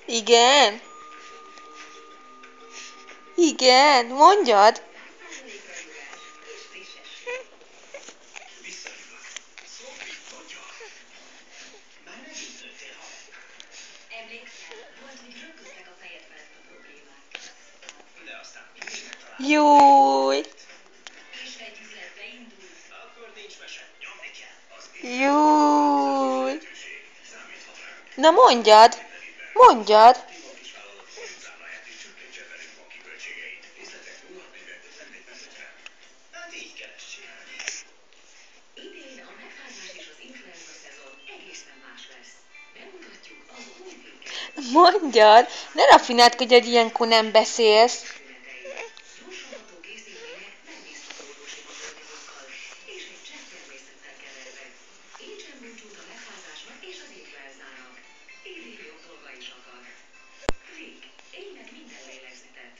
Igen? Igen, mondjad! Júj! Júj! Na mondjad! Mondjad! Mondjad! Ne rafináltkodj, hogy ilyenkor nem beszélsz.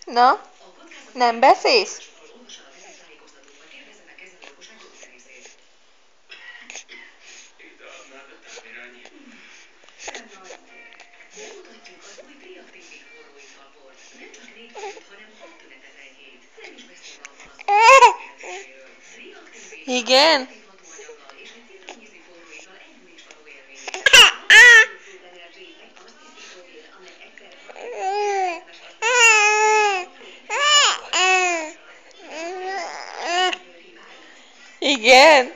Na? Nem beszélsz? Igen? Igen?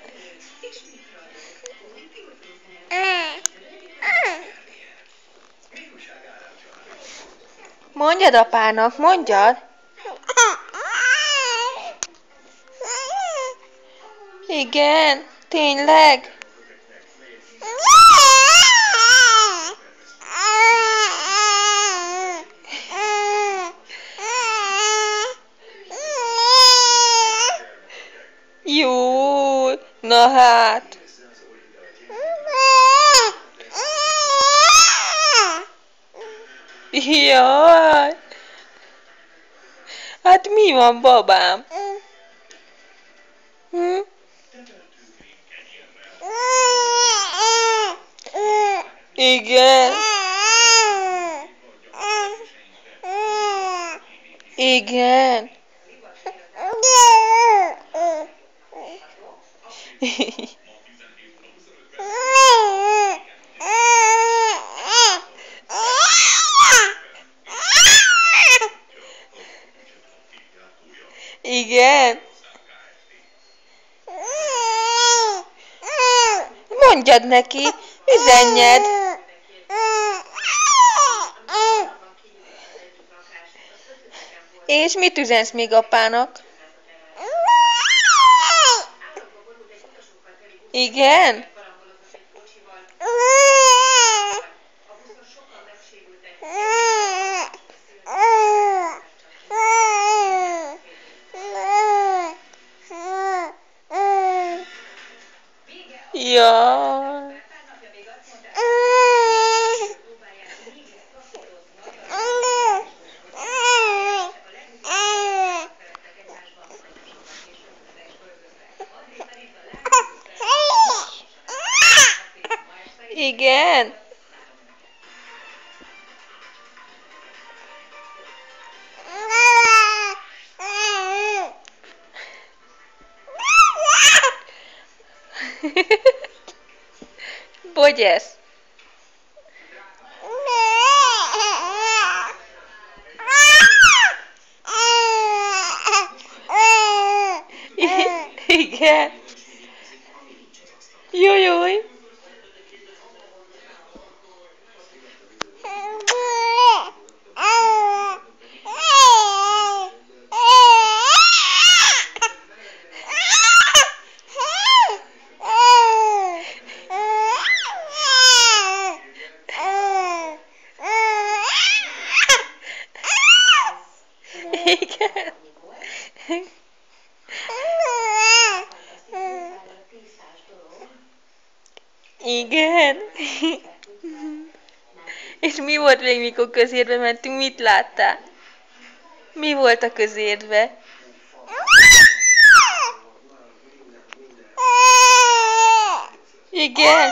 Mondjad apának, mondjad! Igen, tényleg? Jó, na hát. Jaj. Hát mi van, babám? Hm? Igen. Igen. Igen. Mondjad neki, üzenjed. És mit üzensz még apának? Igen? Jaj. Igen? Bogyesz. Igen. Jújjúj. Igen. Igen. És mi volt még, mikor közérbe mentünk? Mit láttál? Mi volt a közérbe? Igen.